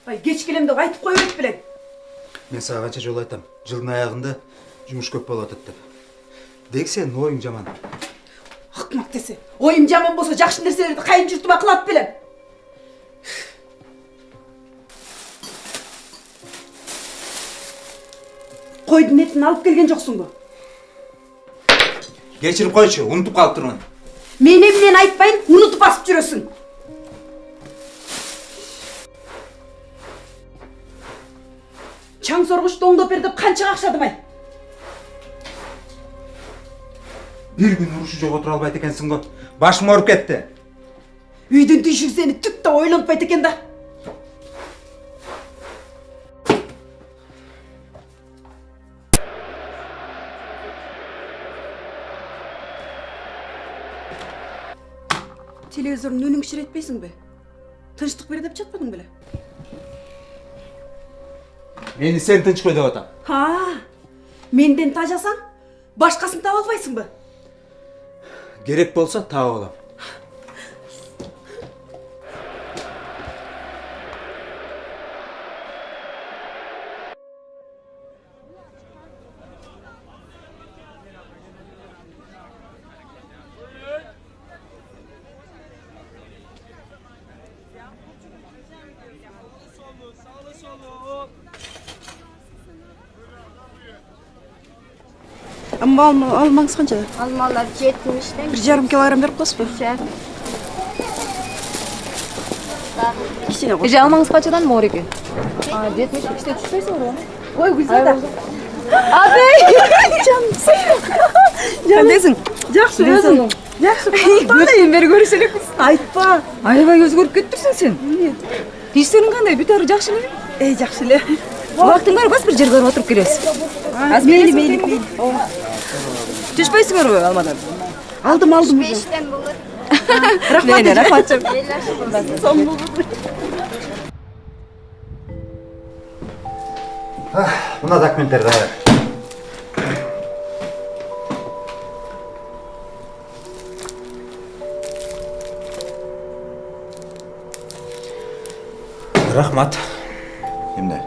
Geç келем деп айтып қой өт білен. Мен саған қанша жол айтам. Жылдың аяғында жұмыс көп болады деп. Дек сен ойың жаман. Ақымақ десе. Ойым жаман болса жақсы нәрселерді қайын жұртыма қылат білем. Қойдың етін алып келген жоқсың ба? Кешіріп қойшы, ұмытып қалып тұрмын. Мен емнен айтпайын, ұмытып басып жүресің. Чаң сорғышты оңдап бер деп қаншаға ақшадым ай? Bir gün ұрышы жоқ отыра албайды екенсің ғой. Башым ауырып кетті. Үйден түйшік сені түк та ойланбайды екен да. Телевизорын өнің кішіретпейсің бе? Тыныштық бер деп жатпадың біле? Мені сен тыныш қой деп атам. Ха, менден тажасаң, башқасын таба албайсың ба? Керек болса тауып алам. Amma almаңыз қанша? Алмалар 70-тен. 1,5 килограмм беріп қойсыз ба? Кішкене қос. Алмаңыз қаншадан мор екен? 70 іште түспейсің ғой. Ой, Гүлзада. Абей! Қандайсың? Жақсы өзің. Жақсы. Қандай бері көріселекпіз. Айтпа. Айбай өзгөріп кеттірсің сен. Иштерің қандай? Бүтәрі жақсы ма? Жақсы ле. Уақытың бар бас бір жерге барып отырып келесіз. Мейлі. Түшпейсіңдер ғой алмадан. Алдым. 5-тен болыр. Рахмат. Son bulur. Мына документтерді аяр. Рахмат. Емді?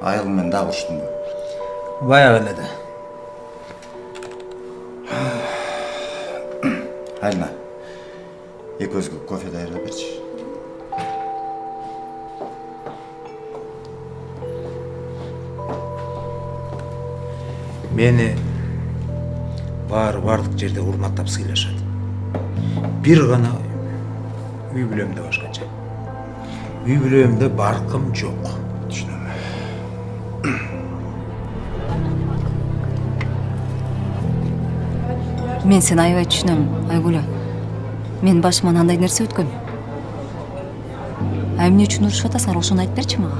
Айылымен дағы ұштың ба? Баяғы әледі. Айлина, екі өзгі кофе дайырлап берші. Мені бардық жерде урматтап сыйлашады. Bir ғана үй бүлемде башқача. Үй бүлемде барқым жоқ. Düşünüyorum. Мен сені аябай түшінемін, Айгүлі. Мен башыма андай нәрсе өткен. Эмне үчүн урушуп атасың, ошону айтып берчи мага.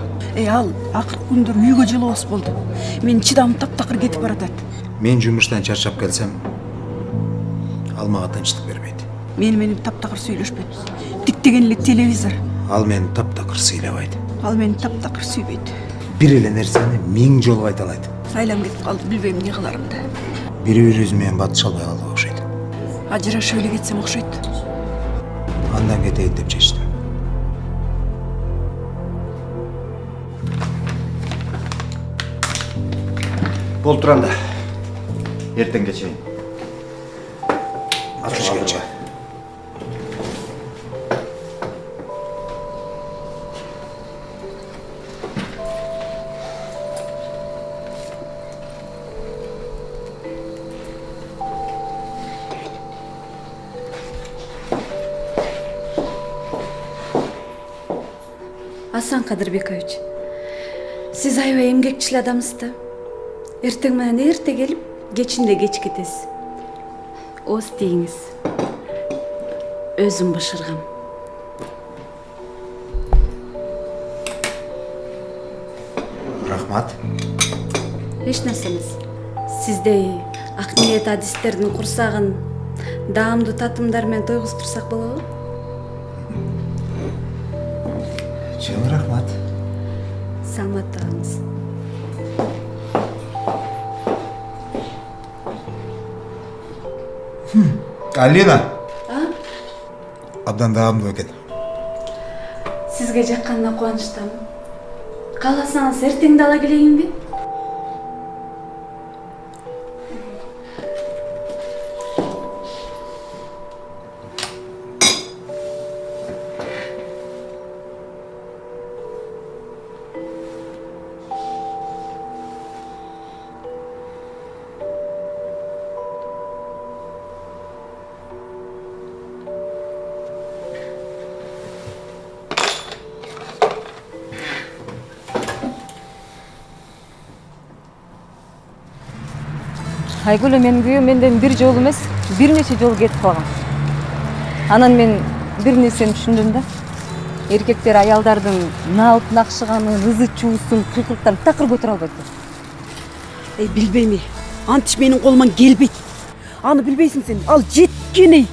Ал акыркы күндөр үйгө жылыбыз болду. Мен чыдамым таптакыр кетип баратат. Мен жұмыстан чарчап келсем, ал мага тынчтык бербейт. Менен таптакыр сүйлөшпөйт. Тиктеген эле телевизор. Ал мени таптакыр сыйлабайт. Ал мени таптакыр сүйбөйт. Бир эле нерсени 1000 жолу айта алат. Айлам кетип калды, билбейм эмне кыларымды. Бири-бирибиз менен батыша албай калдык окшойт. Ажырашып эле кетсем окшойт. Андан кетейин деп чечтим. Бол тұранда. Ертең кечейін. Атышкенче. Асан Кадырбекович, сиз аябай эмгекчил адамсыз да. Эртең менен эрте келип, кечинде кеч кетесиз. Ооз тийиңиз. Өзүм бышыргам. Рахмат. Эч нерсе эмес. Сиздей ак ниет адистердин курсагын даамдуу татымдар менен тойгуздурсак болобу? Чын рахмат. Саламатта калыңыз. Алина. Абдан даамдуу экен. Сизге жакканына кубанычтамын. Кааласаңыз эртең да ала келейинби? Айгүл, менин күйөөм менден бир жолу эмес, бир нече жолу кетип калган. Анан мен бир нерсени түшүндүм да. Эркектер аялдардын налып накшыганын, ызы чуусун, кыйкырыктарын такыр көтөрө албайт. Билбейм. Антиш менин колуман келбейт. Аны билбейсиң сен. Ал жеткен.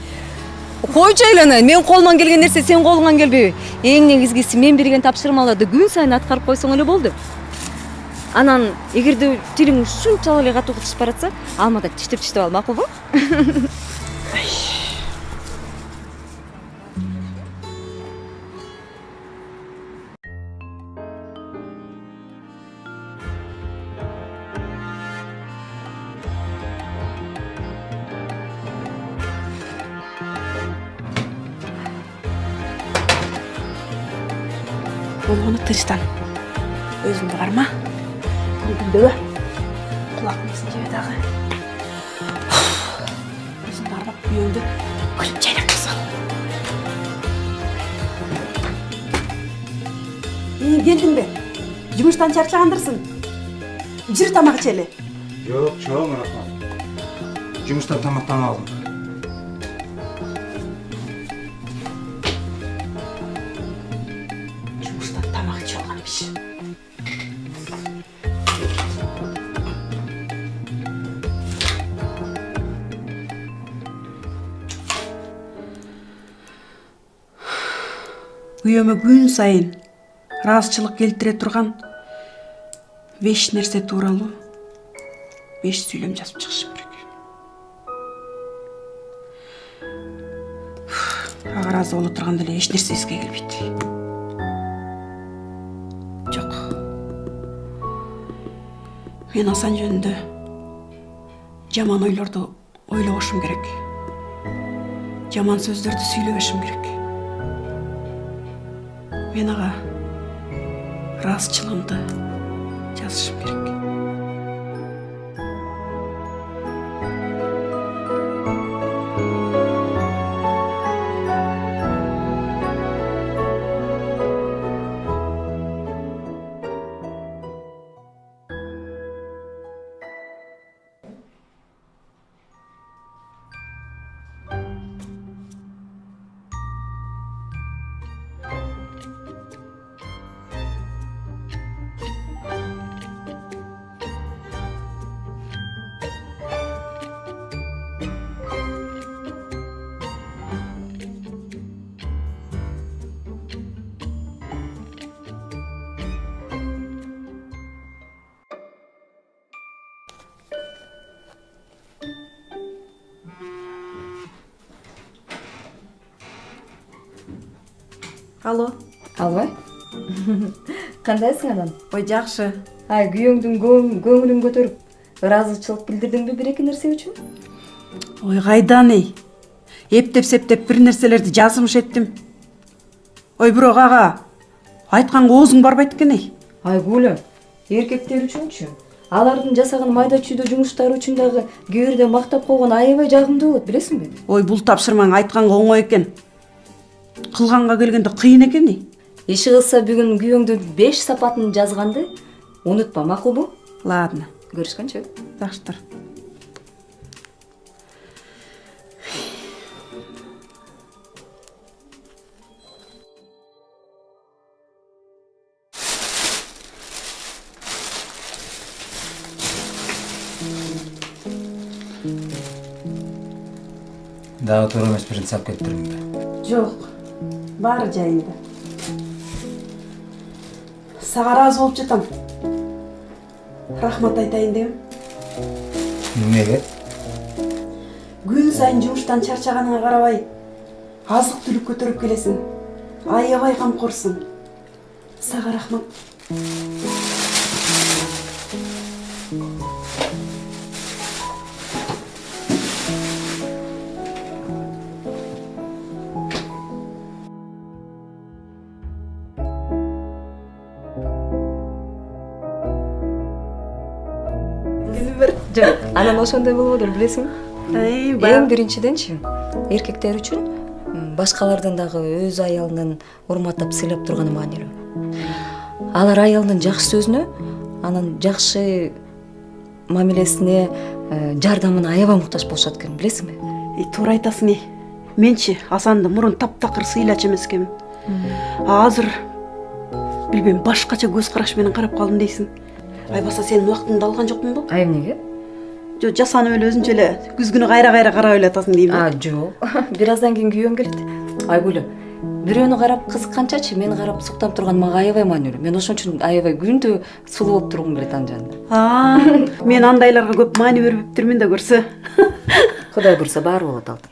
Койчу айлана, мен колуман келген нерсе сен колуңан келбейби? Эң негизгиси мен берген тапшырмаларды күн сайын аткарып койсоң эле болду. Анан эгерде тилиң ушунчалык эле катуу тишип баратса, алмада тиштеп ал, макулбу? Болгону тынчтан. Өзүңдү карма. Күндөгө кулактын жебе дагы. Өзүңдү кармап күйөөңдү күлүп жайнап сал. Келдиңби? Жумуштан чарчагандырсың. Жир тамак ичели. Жок, чоң рахмат. Жумуштан тамактанып алдым. Жумуштан тамак ичип алганмыш. Күйөөмө күн сайын ыраазычылык келтире турган 5 нерсе тууралуу 5 сүйлөм жазып чыгышым керек. Ага ыраазы боло турганда эле эч нерсе эске келбейт. Жок. Мен Асан жөнүндө жаман ойлорду ойлобошум керек. Жаман сөздөрдү сүйлөбөшүм керек. Мен ага ыраазычылыгымды жазышым керек. Алло. Албай? Кандайсың анан? Ой, жакшы. Күйөөңдүн көңүлүн көтөрүп, ыраазычылык билдирдиңби бир-эки нерсе үчүн? Ой, кайдан эй? Эптеп-септеп бир нерселерди жазымыш эттим. Ой, бирок ага айтканга оозуң барбайт экен эй. Айгүл, эркектер үчүнчү? Алардын жасаган майда чүйдө жумуштары үчүн дагы кээ бирде мактап койгон аябай жагымдуу болот, билесиңби? Ой, бул тапшырмаң айтканга оңой экен. Кылганга келгенде кыйын экен эй. Иши кылса бүгүн күйөөңдүн 5 сапатын жазганды унутпа, макулбу? Ладно. Көрүшкөнчө. Жакшытыр. Дагы туура эмес биrini сап кетиптирминби? Жок. Баары жайында. Сага ыраазы болуп жатам. Рахмат айтайын дегем. Эмнеге? Күн сайын жумуштан чарчаганыңа карабай, азык түлүк көтөрүп келесиң. Аябай камкорсуң. Сага рахмат. Жок, анан ошондой болбодур, билесиңби? Эң биринчиденчи, эркектер үчүн башкалардын дагы өз аялынын урматтап сыйлап турганы маанилүү. Алар аялынын жакшы сөзүнө, анын жакшы мамилесине, жардамына аябай муктаж болушат экен, билесиңби? Туура айтасың. Менчи Асанды мурун таптакыр сыйлачу эмес экенмин. Азыр билбейм, башкача көз караш менен карап калдым дейсиң. Айбаса сенин убактыңды алган жокмунбу? Ай эмнеге? Жо жасанып эле өзүнчө эле күзгүнү кайра карап эле атасың дейм. Жок. Бир аздан кийин күйөөм келет. Айгүлү, бирөөнү карап кызыкканчачы мени карап суктап турган мага аябай маанилүү. Мен ошон үчүн аябай күндү сулуу болуп тургум келет анын жанында. Мен андайларга көп маани бербептирмин да көрсө. Кудай бурса баары болот алтын.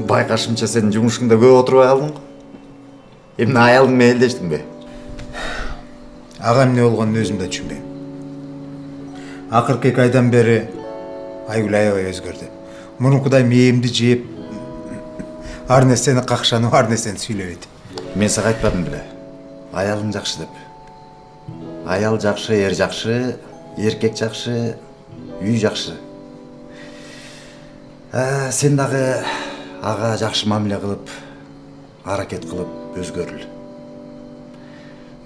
Байкашымча сен жумушуңда көп отурбай калдың го. Эмне аялың менен элдештиңби? Ага эмне болгонун өзүм да түшүнбөйм. Акыркы 2 айдан бери Айгүл аябай өзгөрдү. Мурункудай мээримди жеп, ар нерсени какшанып, ар нерсени сүйлөбөйт. Мен сага айтпадым беле. Аялың жакшы деп. Аял жакшы, эр жакшы, эркек жакшы, үй жакшы. Сен дагы ага жакшы мамиле кылып, аракет кылып өзгөрүл.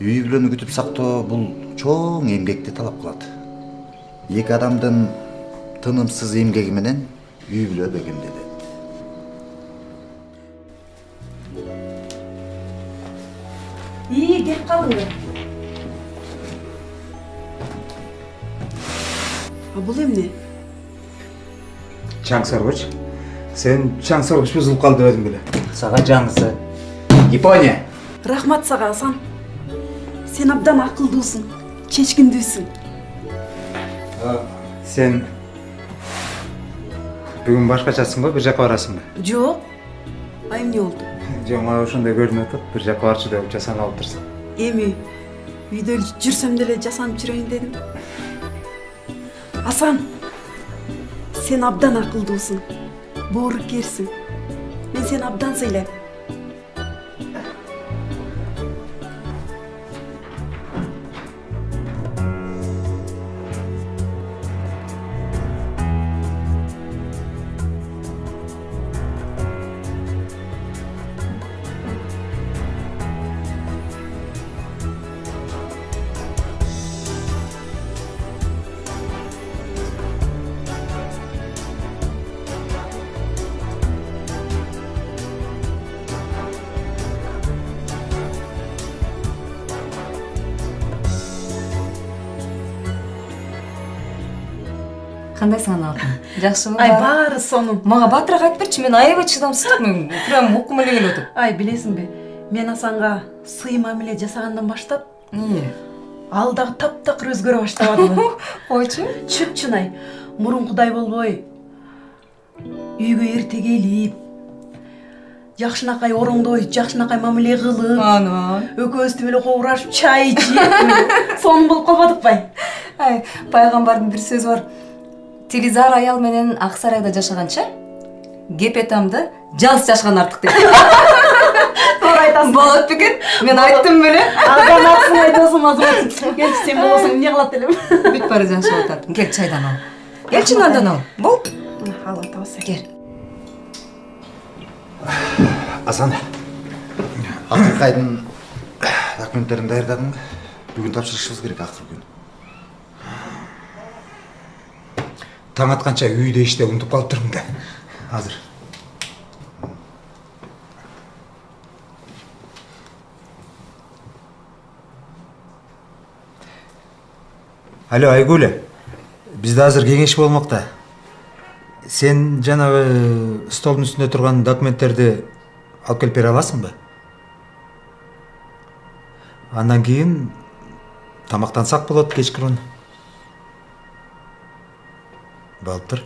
Үй бүлөнү күтүп сактоо бул чоң эмгекти талап кылат. 2 адамдын тынымсыз эмгеги менен үй бүлө бекемдеди. Келип калдыңбы? Бул эмне? Чаң соргуч. Сен чаң соргуч бузулуп калды дебедиң беле? Сага жаңысы. Япония. Рахмат сага, Асан. Сен абдан акылдуусуң, чечкиндүүсүң. Сен бүгүн башкачасың го, бир жака барасыңбы? Жок. Ай эмне болду? Жок, мага ошондой көрүнүп атат, бир жака барчу деп жасанып алып турсаң. Эми үйдө жүрсөм деле жасанып жүрөйүн дедим. Асан, сен абдан акылдуусуң, боорукерсиң. Мен сени абдан сыйлайм. Кандайсың ана алтын? Жакшымы? Ай, баары сонун. Мага батыраак айтып берчи, мен аябай чыдамсыздыкмын. Прям окум эле келип атат. Ай, билесиңби? Мен Асанга сый мамиле жасагандан баштап, ал дагы таптакыр өзгөрө баштабадыбы? Ойчу? Чүп-чүн ай, мурункудай болбой, үйгө эрте келип, жакшынакай ороңдой, жакшынакай мамиле кылып, Анан. экөөбүздү эле кобурашып, чай ичип, сонун болуп калбадыкпы? Ай, пайгамбардын бир сөзү бар. Тилизар аял менен ак сарайда жашаганча, кепетамды жалс жашаган артык дейт. Туура айтасың. Болот бекен? Мен айттым беле. Азаматсың айтасың, азамат. Келчи, сен болсоң эмне кылат элем? Бүт бара жашап атат. Кел чайдан ал. Келчи нандан ал. Бол. Ал атабыз. Кел. Асан, акыркы айдын документтерин даярдадыңбы? Бүгүн тапшырышыбыз керек акыркы күн. таң атканча үйдө иште унутуп калыптырмын да. Азыр. Алло, Айгуля. Бизде азыр кеңеш болмокта. Сен жанагы столдун үстүндө турган документтерди алып келип бере аласыңбы? Андан кийин тамактансак болот кечкирүүн. Балып тур.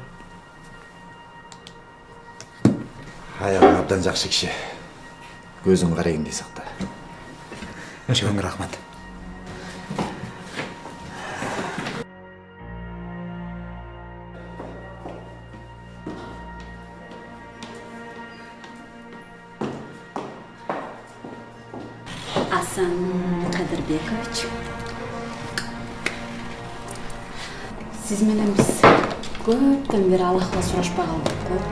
Аягың абдан жакшы киши. Көзүң карайгындай сакта. Чоң рахмат. Асан Кадырбекович. Сиз менен биз көптөн бери алакла сурашпай калдык го.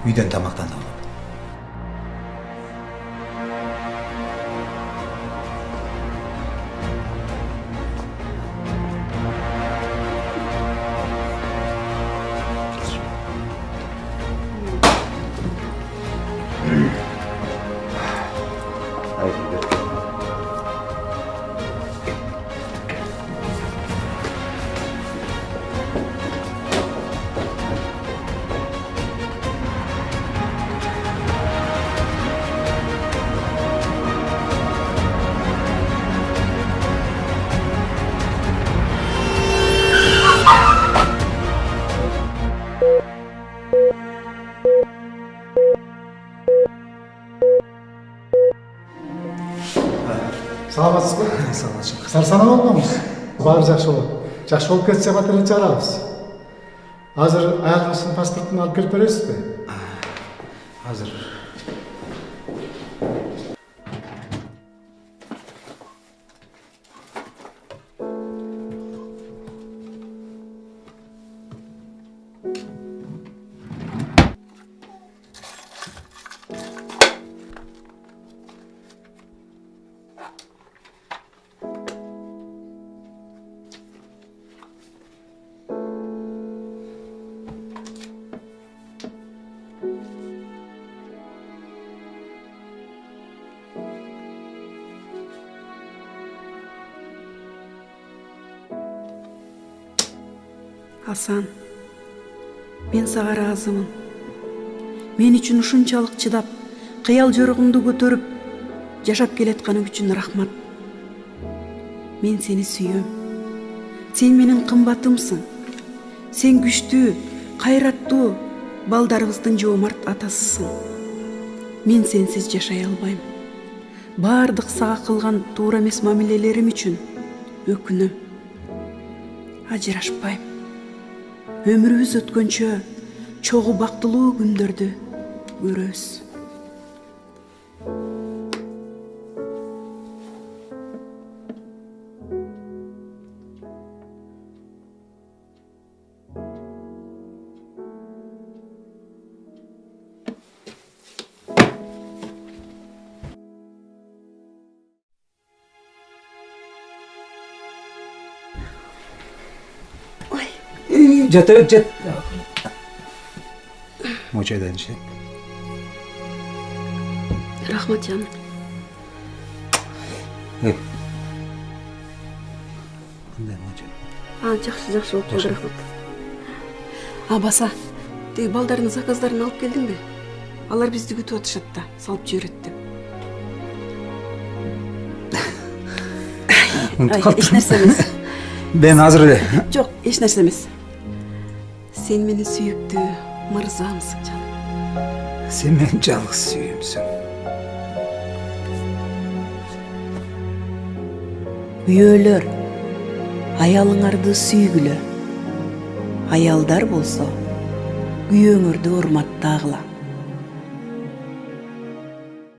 Үйдөн тамактанып алам. Саламатсызбы? Саламатчылык. Сарсана болбоңуз. Баары жакшы болот. Жакшы болуп кетсе батырын чыгарабыз. Азыр аягыңыздын паспортун алып келип бересизби? Азыр. Асан, мен сага ыраазымын. Мен үчүн ушунчалык чыдап, кыял жорогуңду көтөрүп жашап келатканың үчүн рахмат. Мен сени сүйөм. Сен менин кымбатымсың. Сен күчтүү, кайраттуу балдарыбыздын жоомарт атасысың. Мен сенсиз жашай албайм. Баардык сага кылган туура эмес мамилелерим үчүн өкүнөм. Ажырашпайм. Өмүрүбүз өткөнчө чогуу бактылуу күндөрдү көрөбүз. Жат. Мочайдан иши. Рахмат жаным. Кандай мочай? Жакшы болуп калды, рахмат. Баса, тиги балдардын заказдарын алып келдиңби? Алар бизди күтүп атышат да, салып жиберет деп. Эч нерсе эмес. Мен азыр эле. Жок, эч нерсе эмес. Сен менин сүйүктүү мырзамсың жаным. Сен менин жалгыз сүйүүмсүң. Күйөөлөр, аялыңарды сүйгүлө. Аялдар болсо, күйөөңөрдү урматтагыла.